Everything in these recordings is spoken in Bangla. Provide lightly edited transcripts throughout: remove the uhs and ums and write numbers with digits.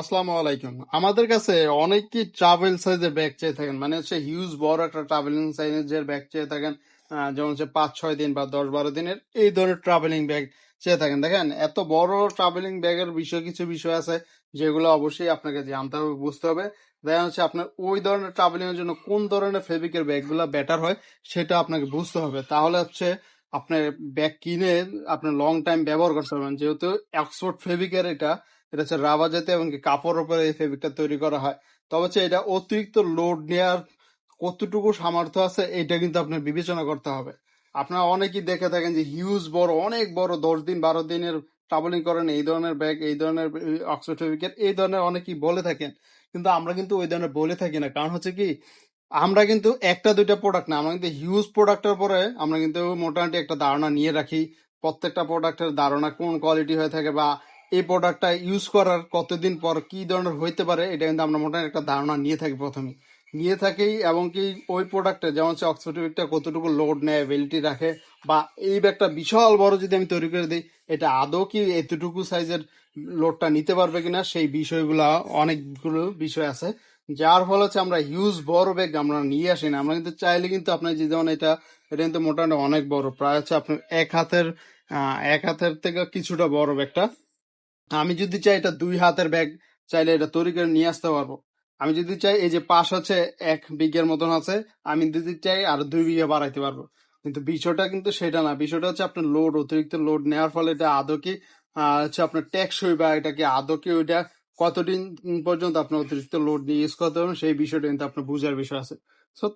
আসসালামু আলাইকুম। আমাদের কাছে অনেকেই ট্রাভেল সাইজের ব্যাগ চেয়ে থাকেন, মানে হচ্ছে হিউজ বড় একটা ট্রাভেলিং সাইজের ব্যাগ চেয়ে থাকেন। যেমন হচ্ছে 5-6 দিন বা 10-12 দিনের এই ধরনের ট্রাভেলিং ব্যাগ চেয়ে থাকেন। দেখেন, এত বড় ট্রাভেলিং ব্যাগের কিছু বিষয় আছে যেগুলো অবশ্যই আপনাকে জানতে হবে, বুঝতে হবে। দেখা হচ্ছে আপনার ওই ধরনের ট্রাভেলিং এর জন্য কোন ধরনের ফেব্রিকের ব্যাগগুলো বেটার হয় সেটা আপনাকে বুঝতে হবে। তাহলে হচ্ছে আপনার ব্যাগ কিনে আপনি লং টাইম ব্যবহার করতে পারবেন। যেহেতু অক্সফোর্ড ফেব্রিকের এটা এটা হচ্ছে রাবার জাতীয় এবং কি কাপড়ের উপরে এই ফেব্রিকটা তৈরি করা হয়। তবে হচ্ছে এটা অতিরিক্ত লোড নেওয়ার কতটুকু সামর্থ্য আছে এটা কিন্তু আপনার বিবেচনা করতে হবে। আপনারা অনেকেই দেখে থাকেন যে হিউজ বড়, অনেক বড়, 10 দিন 12 দিনের ট্রাভেলিং করেন এই ধরনের ব্যাগ, এই ধরনের অক্সফোর্ড ফেব্রিকের, এই ধরনের অনেকেই বলে থাকেন। কিন্তু আমরা কিন্তু ওই ধরনের বলে থাকি না। কারণ হচ্ছে কি, আমরা কিন্তু একটা দুইটা প্রোডাক্ট না, আমরা কিন্তু হিউজ প্রোডাক্টের পরে আমরা কিন্তু মোটামুটি একটা ধারণা নিয়ে রাখি। প্রত্যেকটা প্রোডাক্টের ধারণা কোন কোয়ালিটি হয়ে থাকে বা এই প্রোডাক্টটা ইউজ করার কতদিন পর কি ধরনের হইতে পারে এটা কিন্তু আমরা মোটামুটি একটা ধারণা নিয়ে থাকি প্রথমে। নিয়ে থাকি এবং কি ওই প্রোডাক্টে যেমন হচ্ছে অক্সফোর্ড ব্যাগটা কতটুকু লোড নেয়, ভ্যালিডিটি রাখে, বা এই ব্যাগটা বিশাল বড় যদি আমি তৈরি করে দিই এটা আদৌ কি এতটুকু সাইজের লোডটা নিতে পারবে কিনা, সেই বিষয়গুলা অনেকগুলো বিষয় আছে। যার ফলে হচ্ছে আমরা হিউজ বড় ব্যাগ আমরা নিয়ে আসি না। আমরা কিন্তু চাইলে কিন্তু আপনার যে যেমন এটা এটা কিন্তু মোটামুটি অনেক বড়, প্রায় হচ্ছে আপনার এক হাতের থেকে কিছুটা বড় ব্যাগটা। আমি যদি চাই এটা 2 হাতের ব্যাগ, চাইলে এটা তৈরি করে নিয়ে আসতে পারবো। আমি যদি চাই এই যে পাশ হচ্ছে 1 বিঘের মতন আছে, আমি যদি চাই আর 2 বিঘা বাড়াইতে পারবো। কিন্তু বিষয়টা কিন্তু সেটা না। বিষয়টা হচ্ছে আপনার লোড, অতিরিক্ত লোড নেওয়ার ফলে এটা আদৌ কি হচ্ছে আপনার টেকসই, বা এটা কি আদৌ কি ওইটা কতদিন পর্যন্ত আপনার অতিরিক্ত লোড নিয়ে ইউজ করতে পারবেন সেই বিষয়টা কিন্তু আপনার বুঝার বিষয় আছে। তো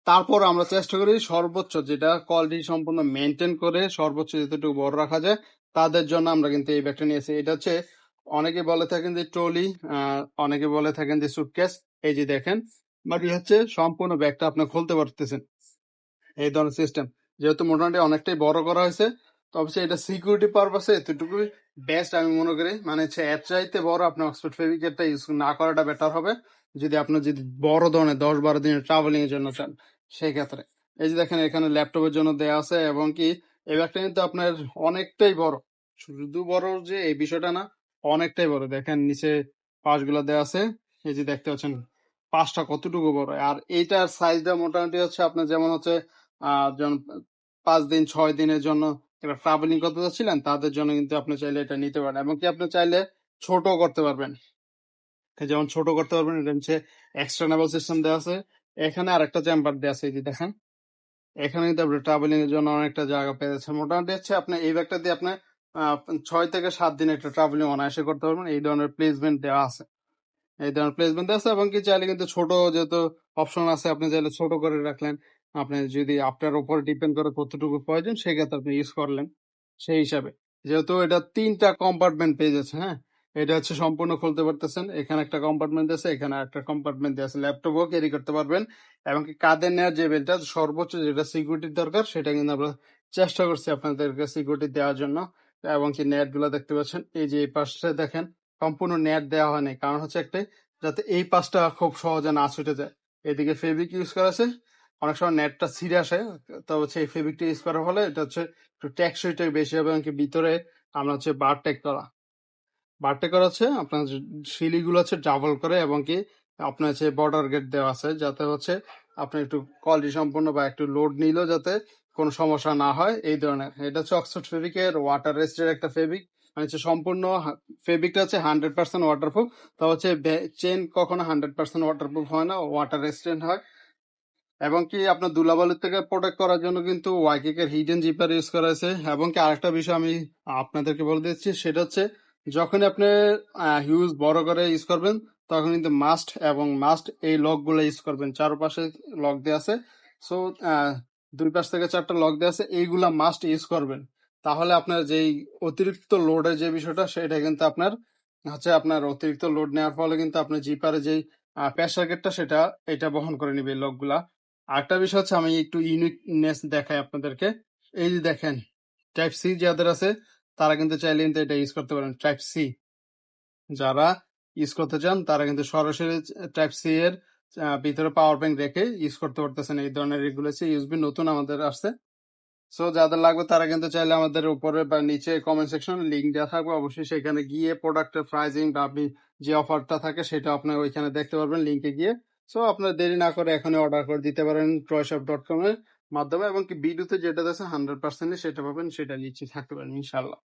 তারপর আমরা চেষ্টা করি সর্বোচ্চ যেটা কোয়ালিটি সম্পূর্ণ মেনটেন করে সর্বোচ্চ যতটুকু বড় রাখা যায় তাদের জন্য আমরা কিন্তু এই ব্যাগটা নিয়েছি। এটা হচ্ছে অনেকে বলে থাকেন যে ট্রলি, অনেকে বলে থাকেন যে সুটকেস। এই যে দেখেন, বাট হচ্ছে সম্পূর্ণ ব্যাগটা আপনি খুলতে পারতেছেন এই ধরনের সিস্টেম। যেহেতু মোটামুটি অনেকটাই বড় করা হয়েছে, তো অবশ্যই এটা সিকিউরিটি পারপাসে এতটুকুই বেস্ট আমি মনে করি। মানে হচ্ছে এর চাইতে বড় আপনি অক্সফোর্ড ফেব্রিকেটটা ইউজ না করাটা বেটার হবে যদি আপনি যদি বড় ধরনের 10-12 দিনের ট্রাভেলিং এর জন্য চান সেই ক্ষেত্রে। এই যে দেখেন, এখানে ল্যাপটপের জন্য দেয়া আছে এবং কি এই ব্যাগটা কিন্তু আপনার অনেকটাই বড়। শুধু বড় যে এই বিষয়টা না, অনেকটাই বড়। দেখেন নিচে পাশগুলো দেওয়া আছে, এই যে দেখতে পাচ্ছেন পাশটা কতটুকু বড়। আর এইটার সাইজটা মোটামুটি হচ্ছে আপনার যেমন হচ্ছে যেমন 5 দিন 6 দিনের জন্য একটা ট্রাভেলিং করতে যাচ্ছিলেন তাদের জন্য কিন্তু আপনি চাইলে এটা নিতে পারেন। এবং কি আপনি চাইলে ছোট করতে পারবেন। যেমন ছোট করতে পারবেন, এটা হচ্ছে এক্সটার্নেবল সিস্টেম দেওয়া আছে। এখানে আরেকটা চেম্বার দেওয়া আছে, এই যে দেখেন। এখানে কিন্তু আপনি ট্রাভেলিং এর জন্য অনেকটা জায়গা পেয়ে যাচ্ছেন। মোটামুটি হচ্ছে আপনি এই ব্যাগটা দিয়ে আপনি 6 থেকে 7 দিন একটা ট্রাভেলিং অনায়াসে করতে পারবেন। এই ধরনের প্লেসমেন্ট দেওয়া আছে, এই ধরনের প্লেসমেন্ট আছে। এবং কি চাইলে কিন্তু ছোট যেহেতু অপশন আছে, আপনি চাইলে ছোট করে রাখলেন। আপনি যদি আপনার উপর ডিপেন্ড করে কতটুকু প্রয়োজন সেক্ষেত্রে আপনি ইউজ করলেন সেই হিসাবে। যেহেতু এটা 3টা কম্পার্টমেন্ট পেয়ে যাচ্ছে, হ্যাঁ, এটা হচ্ছে সম্পূর্ণ খুলতে পারতেছেন। এখানে একটা কম্পার্টমেন্ট আছে, এখানে একটা কম্পার্টমেন্ট আছে, ল্যাপটপও ক্যারি করতে পারবেন। এবং কি কাঁধে নেওয়ার যে বেলটা সর্বোচ্চ যেটা সিকিউরিটির দরকার সেটা কিন্তু আমরা চেষ্টা করছি আপনাদেরকে সিকিউরিটি দেওয়ার জন্য। এবং কি নেট গুলা দেখতে পাচ্ছেন, এই যে এই পাশে দেখেন সম্পূর্ণ নেট দেওয়া হয়নি, কারণ হচ্ছে একটাই, যাতে এই পাশটা খুব সহজে না ছুটে যায়। এদিকে ফেব্রিক ইউজ করা আছে, অনেক সময় নেটটা ছিঁড়ে আসে, তো হচ্ছে এই ফেব্রিকটা ইউজ করার ফলে এটা হচ্ছে একটু টেকসইটা বেশি হবে। এবং কি ভিতরে আমরা হচ্ছে বারটেক করা হচ্ছে আপনার শিলিগুলো হচ্ছে ডাবল করে। এবং কি আপনার হচ্ছে বর্ডার গেট দেওয়া আছে, যাতে হচ্ছে আপনি একটু কোয়ালিটি সম্পন্ন বা একটু লোড নিলেও যাতে কোনো সমস্যা না হয় এই ধরনের। এটা হচ্ছে অক্সফোর্ড ফেব্রিকের ওয়াটার রেস্টের একটা ফেব্রিক। মানে হচ্ছে সম্পূর্ণ ফেব্রিকটা হচ্ছে 100% ওয়াটারপ্রুফ। তা হচ্ছে চেন কখনো 100% ওয়াটারপ্রুফ হয় না, ওয়াটার রেজিস্ট্যান্ট হয়। এবং কি আপনার ধুলাবালির থেকে প্রোটেক্ট করার জন্য কিন্তু ওয়াইকিক এর হিডেন জিপার ইউজ করা হয়েছে। এবং কি আরেকটা বিষয় আমি আপনাদেরকে বলে দিচ্ছি, সেটা হচ্ছে যখনই আপনি হিউজ বড় করে ইউজ করবেন তখন কিন্তু মাস্ট এই লক গুলো ইউজ করবেন। চারপাশে লক দেওয়া আছে, সো 2 পাশ থেকে 4টা লক দেওয়া আছে, এইগুলা মাস্ট ইউজ করবেন। তাহলে আপনার যেই অতিরিক্ত লোডের যে বিষয়টা সেটা কিন্তু আপনার অতিরিক্ত লোড নেওয়ার ফলে কিন্তু আপনার জিপারে যেই প্রেসার গেটটা সেটা এটা বহন করে নিবে এই লকগুলা। আরেকটা বিষয় হচ্ছে আমি একটু ইউনিকনেস দেখাই আপনাদেরকে। এই যে দেখেন, টাইপ সি যাদের আছে তারা কিন্তু চাইলে কিন্তু এটা ইউজ করতে পারেন। টাইপ সি যারা ইউজ করতে চান তারা কিন্তু সরাসরি টাইপ সি এর ভিতরে পাওয়ার ব্যাংক রেখে ইউজ করতে পারতেছেন। এই ধরনের এগুলো হচ্ছে ইউএসবি নতুন আমাদের আসছে, সো যাদের লাগবে তারা কিন্তু চাইলে আমাদের উপরে বা নিচে কমেন্ট সেকশনে লিঙ্ক দেওয়া থাকবে, অবশ্যই সেখানে গিয়ে প্রোডাক্টের প্রাইসিং বা আপনি যে অফারটা থাকে সেটা আপনার ওইখানে দেখতে পারবেন লিঙ্কে গিয়ে। সো আপনার দেরি না করে এখনই অর্ডার করে দিতে পারেন ট্রয়শপ.com এর মাধ্যমে, এবং কি ভিডিওতে যেটা আছে 100% সেটা পাবেন, সেটা নিশ্চিত থাকতে পারেন ইনশাল্লাহ।